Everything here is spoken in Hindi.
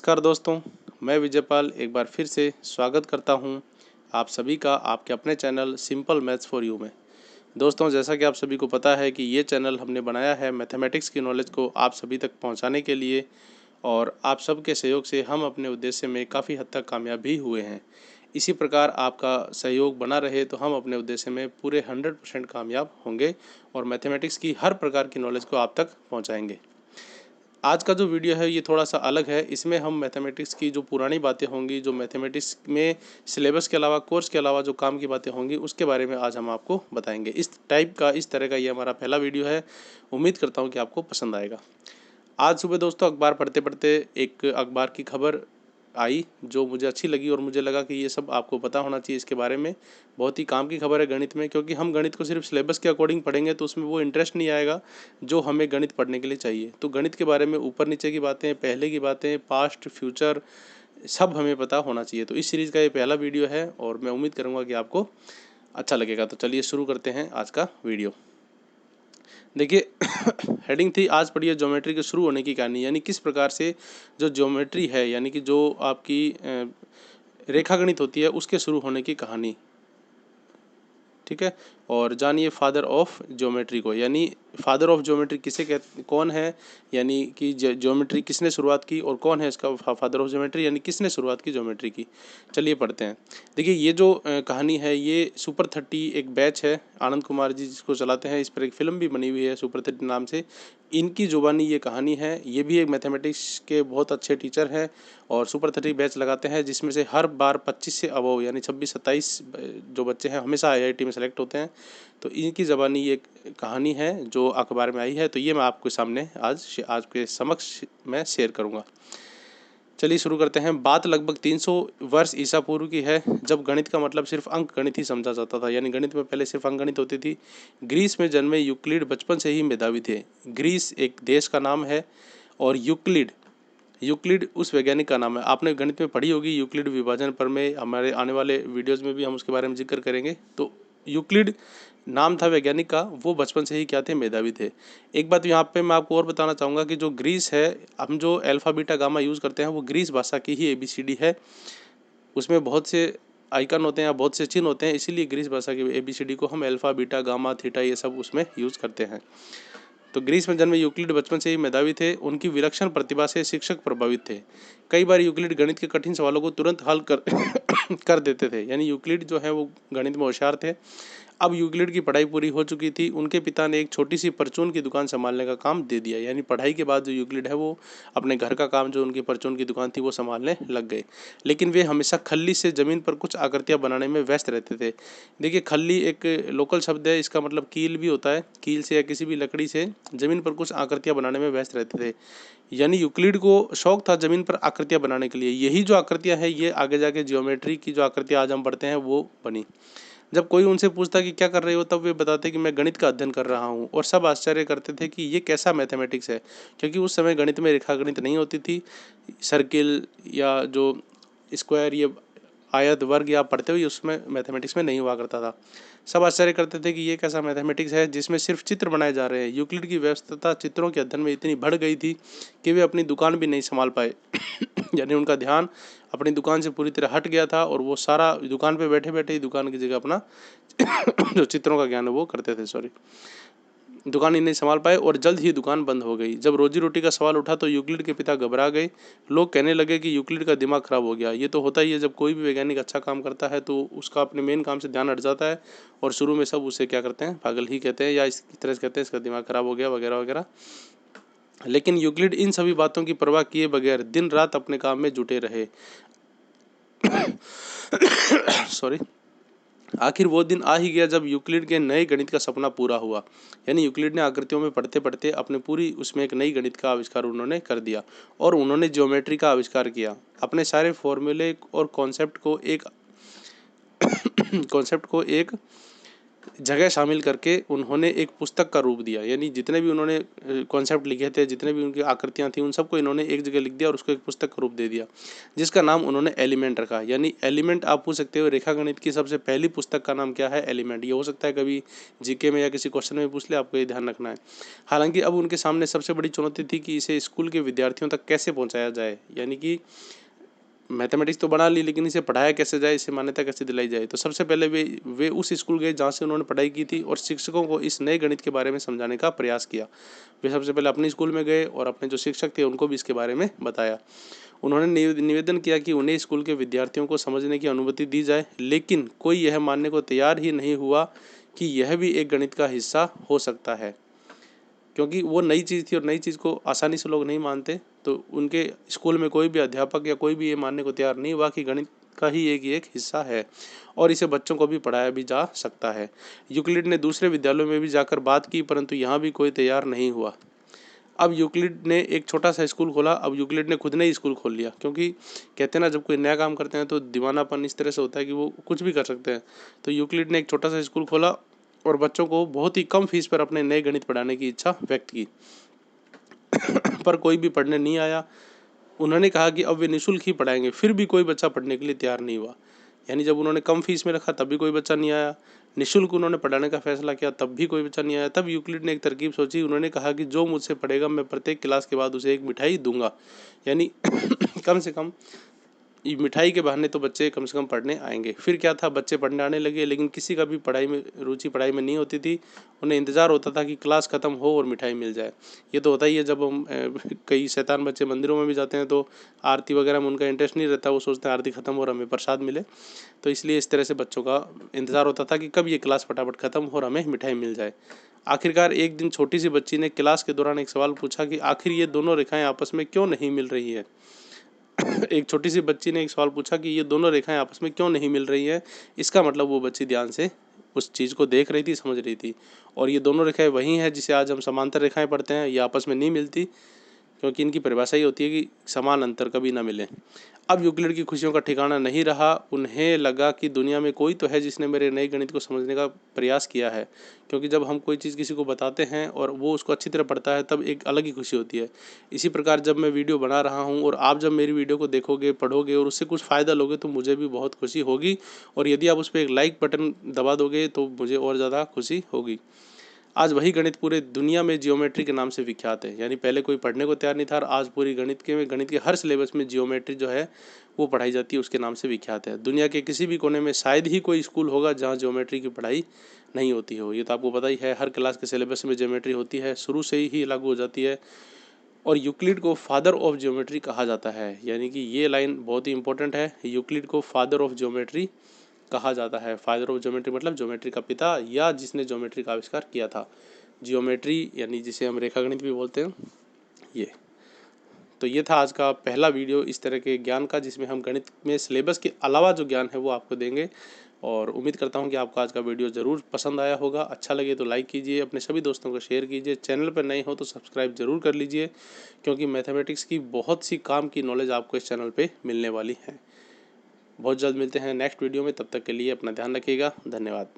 नमस्कार दोस्तों, मैं विजयपाल एक बार फिर से स्वागत करता हूं आप सभी का आपके अपने channel simple maths for you में। दोस्तों, जैसा कि आप सभी को पता है कि ये चैनल हमने बनाया है मैथमेटिक्स की नॉलेज को आप सभी तक पहुंचाने के लिए, और आप सबके सहयोग से हम अपने उद्देश्य में काफ़ी हद तक कामयाब भी हुए हैं। इसी प्रकार आपका सहयोग बना रहे तो हम अपने उद्देश्य में पूरे 100% कामयाब होंगे और मैथमेटिक्स की हर प्रकार की नॉलेज को आप तक पहुँचाएँगे। आज का जो वीडियो है ये थोड़ा सा अलग है। इसमें हम मैथमेटिक्स की जो पुरानी बातें होंगी, जो मैथमेटिक्स में सिलेबस के अलावा, कोर्स के अलावा जो काम की बातें होंगी, उसके बारे में आज हम आपको बताएंगे। इस तरह का ये हमारा पहला वीडियो है। उम्मीद करता हूँ कि आपको पसंद आएगा। आज सुबह दोस्तों अखबार पढ़ते पढ़ते एक अखबार की खबर आई जो मुझे अच्छी लगी और मुझे लगा कि ये सब आपको पता होना चाहिए इसके बारे में। बहुत ही काम की खबर है गणित में, क्योंकि हम गणित को सिर्फ सिलेबस के अकॉर्डिंग पढ़ेंगे तो उसमें वो इंटरेस्ट नहीं आएगा जो हमें गणित पढ़ने के लिए चाहिए। तो गणित के बारे में ऊपर नीचे की बातें, पहले की बातें, पास्ट, फ्यूचर सब हमें पता होना चाहिए। तो इस सीरीज़ का ये पहला वीडियो है और मैं उम्मीद करूँगा कि आपको अच्छा लगेगा। तो चलिए शुरू करते हैं आज का वीडियो। देखिए हेडिंग थी, आज पढ़िए ज्योमेट्री के शुरू होने की कहानी, यानी किस प्रकार से जो ज्योमेट्री है, यानी कि जो आपकी रेखागणित होती है, उसके शुरू होने की कहानी। ठीक है, और जानिए फादर ऑफ ज्योमेट्री को, यानी फादर ऑफ ज्योमेट्री किसे कहते, कौन है, यानी कि ज्योमेट्री किसने शुरुआत की और कौन है इसका फादर ऑफ ज्योमेट्री, यानी किसने शुरुआत की ज्योमेट्री की। चलिए पढ़ते हैं। देखिए ये जो कहानी है ये सुपर 30 एक बैच है, आनंद कुमार जी जिसको चलाते हैं। इस पर एक फिल्म भी बनी हुई है सुपर 30 नाम से। इनकी जुबानी ये कहानी है। ये भी एक मैथमेटिक्स के बहुत अच्छे टीचर हैं और सुपर 30 बैच लगाते हैं, जिसमें से हर बार 25 से अबव यानी 26-27 जो बच्चे हैं हमेशा आईआईटी में सेलेक्ट होते हैं। तो इनकी ज़बानी ये कहानी है जो अखबार में आई है। तो ये मैं आपके सामने आज आपके समक्ष मैं शेयर करूँगा। चलिए शुरू करते हैं। बात लगभग 300 वर्ष ईसा पूर्व की है, जब गणित का मतलब सिर्फ अंक गणित ही समझा जाता था। यानी गणित में पहले सिर्फ अंक गणित होती थी। ग्रीस में जन्मे यूक्लिड बचपन से ही मेधावी थे। ग्रीस एक देश का नाम है और यूक्लिड उस वैज्ञानिक का नाम है। आपने गणित में पढ़ी होगी यूक्लिड विभाजन पर, में हमारे आने वाले वीडियोज़ में भी हम उसके बारे में जिक्र करेंगे। तो यूक्लिड नाम था वैज्ञानिक का, वो बचपन से ही क्या थे, मेधावी थे। एक बात यहाँ पे मैं आपको और बताना चाहूँगा कि जो ग्रीस है, हम जो अल्फ़ा बीटा गामा यूज़ करते हैं वो ग्रीस भाषा की ही ABCD है। उसमें बहुत से आइकन होते हैं या बहुत से चिन्ह होते हैं, इसीलिए ग्रीस भाषा की ABCD को हम अल्फ़ा बीटा गामा थीटा ये सब उसमें यूज़ करते हैं। तो ग्रीस में जन्मे यूक्लिड बचपन से ही मेधावी थे। उनकी विलक्षण प्रतिभा से शिक्षक प्रभावित थे। कई बार यूक्लिड गणित के कठिन सवालों को तुरंत हल कर कर देते थे। यानी यूक्लिड जो है वो गणित में होशियार थे। अब यूक्लिड की पढ़ाई पूरी हो चुकी थी। उनके पिता ने एक छोटी सी परचून की दुकान संभालने का काम दे दिया। यानी पढ़ाई के बाद जो यूक्लिड है वो अपने घर का काम, जो उनकी परचून की दुकान थी, वो संभालने लग गए। लेकिन वे हमेशा खल्ली से ज़मीन पर कुछ आकृतियाँ बनाने में व्यस्त रहते थे। देखिए खल्ली एक लोकल शब्द है, इसका मतलब कील भी होता है। कील से या किसी भी लकड़ी से ज़मीन पर कुछ आकृतियाँ बनाने में व्यस्त रहते थे। यानी यूक्लिड को शौक था ज़मीन पर आकृतियाँ बनाने के लिए। यही जो आकृतियाँ हैं ये आगे जाके ज्योमेट्री की जो आकृतियाँ आज हम पढ़ते हैं वो बनी। जब कोई उनसे पूछता कि क्या कर रहे हो, तब वे बताते कि मैं गणित का अध्ययन कर रहा हूँ, और सब आश्चर्य करते थे कि ये कैसा मैथमेटिक्स है, क्योंकि उस समय गणित में रेखागणित नहीं होती थी। सर्किल या जो स्क्वायर, ये आयत, वर्ग या पढ़ते हुए उसमें मैथमेटिक्स में नहीं हुआ करता था। सब आश्चर्य करते थे कि ये कैसा मैथमेटिक्स है जिसमें सिर्फ चित्र बनाए जा रहे हैं। यूक्लिड की व्यस्तता चित्रों के अध्ययन में इतनी बढ़ गई थी कि वे अपनी दुकान भी नहीं संभाल पाए। यानी उनका ध्यान अपनी दुकान से पूरी तरह हट गया था और वो सारा दुकान पे बैठे बैठे ही दुकान की जगह अपना जो चित्रों का ज्ञान है वो करते थे। दुकान ही नहीं संभाल पाए और जल्द ही दुकान बंद हो गई। जब रोजी रोटी का सवाल उठा तो यूक्लिड के पिता घबरा गए। लोग कहने लगे कि यूक्लिड का दिमाग खराब हो गया। ये तो होता ही है, जब कोई भी वैज्ञानिक अच्छा काम करता है तो उसका अपने मेन काम से ध्यान हट जाता है और शुरू में सब उसे क्या करते हैं, पागल ही कहते हैं या इस तरह से कहते हैं इसका दिमाग खराब हो गया वगैरह वगैरह। लेकिन यूक्लिड इन सभी बातों की परवाह किए बगैर दिन रात अपने काम में जुटे रहे। सॉरी। आखिर वो दिन आ ही गया जब यूक्लिड के नए गणित का सपना पूरा हुआ। यानी यूक्लिड ने आकृतियों में पढ़ते पढ़ते अपने पूरी उसमें एक नई गणित का आविष्कार उन्होंने कर दिया और उन्होंने ज्योमेट्री का आविष्कार किया। अपने सारे फॉर्मूले और कॉन्सेप्ट को एक जगह शामिल करके उन्होंने एक पुस्तक का रूप दिया। यानी जितने भी उन्होंने कॉन्सेप्ट लिखे थे, जितने भी उनकी आकृतियाँ थी, उन सबको इन्होंने एक जगह लिख दिया और उसको एक पुस्तक का रूप दे दिया, जिसका नाम उन्होंने एलिमेंट रखा। यानी एलिमेंट आप पूछ सकते हो रेखागणित की सबसे पहली पुस्तक का नाम क्या है? एलिमेंट। ये हो सकता है कभी जीके में या किसी क्वेश्चन में पूछ ले, आपको ये ध्यान रखना है। हालांकि अब उनके सामने सबसे बड़ी चुनौती थी कि इसे स्कूल के विद्यार्थियों तक कैसे पहुँचाया जाए। यानी कि मैथमेटिक्स तो बना ली, लेकिन इसे पढ़ाया कैसे जाए, इसे मान्यता कैसे दिलाई जाए। तो सबसे पहले वे उस स्कूल गए जहाँ से उन्होंने पढ़ाई की थी और शिक्षकों को इस नए गणित के बारे में समझाने का प्रयास किया। वे सबसे पहले अपने स्कूल में गए और अपने जो शिक्षक थे उनको भी इसके बारे में बताया। उन्होंने निवेदन किया कि उन्हें स्कूल के विद्यार्थियों को समझने की अनुमति दी जाए, लेकिन कोई यह मानने को तैयार ही नहीं हुआ कि यह भी एक गणित का हिस्सा हो सकता है, क्योंकि वो नई चीज़ थी और नई चीज़ को आसानी से लोग नहीं मानते। तो उनके स्कूल में कोई भी अध्यापक या कोई भी ये मानने को तैयार नहीं हुआ कि गणित का ही एक हिस्सा है और इसे बच्चों को भी पढ़ाया भी जा सकता है। यूक्लिड ने दूसरे विद्यालयों में भी जाकर बात की, परंतु यहाँ भी कोई तैयार नहीं हुआ। अब यूक्लिड ने एक छोटा सा स्कूल खोला। अब यूक्लिड ने खुद ने ही स्कूल खोल लिया, क्योंकि कहते हैं ना, जब कोई नया काम करते हैं तो दीवानापन इस तरह से होता है कि वो कुछ भी कर सकते हैं। तो यूक्लिड ने एक छोटा सा स्कूल खोला और बच्चों को बहुत ही कम फीस पर अपने नए गणित पढ़ाने की इच्छा व्यक्त की। पर कोई भी पढ़ने नहीं आया। उन्होंने कहा कि अब वे निःशुल्क ही पढ़ाएंगे, फिर भी कोई बच्चा पढ़ने के लिए तैयार नहीं हुआ। यानी जब उन्होंने कम फीस में रखा तब भी कोई बच्चा नहीं आया, निःशुल्क उन्होंने पढ़ाने का फैसला किया तब भी कोई बच्चा नहीं आया। तब यूक्लिड ने एक तरकीब सोची। उन्होंने कहा कि जो मुझसे पढ़ेगा मैं प्रत्येक क्लास के बाद उसे एक मिठाई दूंगा। यानी कम से कम ये मिठाई के बहाने तो बच्चे कम से कम पढ़ने आएंगे। फिर क्या था, बच्चे पढ़ने आने लगे, लेकिन किसी का भी पढ़ाई में रुचि पढ़ाई में नहीं होती थी। उन्हें इंतज़ार होता था कि क्लास ख़त्म हो और मिठाई मिल जाए। ये तो होता ही है, जब हम कई शैतान बच्चे मंदिरों में भी जाते हैं तो आरती वगैरह में उनका इंटरेस्ट नहीं रहता, वो सोचते हैं आरती ख़त्म हो और हमें प्रसाद मिले। तो इसलिए इस तरह से बच्चों का इंतज़ार होता था कि कब ये क्लास फटाफट ख़त्म हो और हमें मिठाई मिल जाए। आखिरकार एक दिन छोटी सी बच्ची ने क्लास के दौरान एक सवाल पूछा कि आखिर ये दोनों रेखाएं आपस में क्यों नहीं मिल रही है। एक छोटी सी बच्ची ने एक सवाल पूछा कि ये दोनों रेखाएं आपस में क्यों नहीं मिल रही हैं। इसका मतलब वो बच्ची ध्यान से उस चीज़ को देख रही थी, समझ रही थी। और ये दोनों रेखाएं वही हैं जिसे आज हम समांतर रेखाएं पढ़ते हैं। ये आपस में नहीं मिलती, क्योंकि इनकी परिभाषा ही होती है कि समान अंतर कभी ना मिले। अब यूक्लिड की खुशियों का ठिकाना नहीं रहा। उन्हें लगा कि दुनिया में कोई तो है जिसने मेरे नए गणित को समझने का प्रयास किया है। क्योंकि जब हम कोई चीज़ किसी को बताते हैं और वो उसको अच्छी तरह पढ़ता है तब एक अलग ही खुशी होती है। इसी प्रकार जब मैं वीडियो बना रहा हूँ और आप जब मेरी वीडियो को देखोगे, पढ़ोगे और उससे कुछ फ़ायदा लोगे तो मुझे भी बहुत खुशी होगी। और यदि आप उस पर एक लाइक बटन दबा दोगे तो मुझे और ज़्यादा खुशी होगी। आज वही गणित पूरे दुनिया में जियोमेट्री के नाम से विख्यात है। यानी पहले कोई पढ़ने को तैयार नहीं था और आज पूरी गणित के हर सिलेबस में जियोमेट्री जो है वो पढ़ाई जाती है, उसके नाम से विख्यात है। दुनिया के किसी भी कोने में शायद ही कोई स्कूल होगा जहाँ जियोमेट्री की पढ़ाई नहीं होती हो। ये तो आपको पता ही है, हर क्लास के सिलेबस में जियोमेट्री होती है, शुरू से ही लागू हो जाती है। और यूक्लिड को फादर ऑफ जियोमेट्री कहा जाता है। यानी कि ये लाइन बहुत ही इंपॉर्टेंट है, यूक्लिड को फादर ऑफ जियोमेट्री कहा जाता है। फादर ऑफ ज्योमेट्री मतलब ज्योमेट्री का पिता या जिसने ज्योमेट्री का आविष्कार किया था। जियोमेट्री यानी जिसे हम रेखागणित भी बोलते हैं। ये तो ये था आज का पहला वीडियो इस तरह के ज्ञान का, जिसमें हम गणित में सिलेबस के अलावा जो ज्ञान है वो आपको देंगे। और उम्मीद करता हूँ कि आपको आज का वीडियो ज़रूर पसंद आया होगा। अच्छा लगे तो लाइक कीजिए, अपने सभी दोस्तों को शेयर कीजिए। चैनल पर नए हो तो सब्सक्राइब ज़रूर कर लीजिए, क्योंकि मैथमेटिक्स की बहुत सी काम की नॉलेज आपको इस चैनल पर मिलने वाली है। बहुत जल्द मिलते हैं नेक्स्ट वीडियो में, तब तक के लिए अपना ध्यान रखिएगा। धन्यवाद।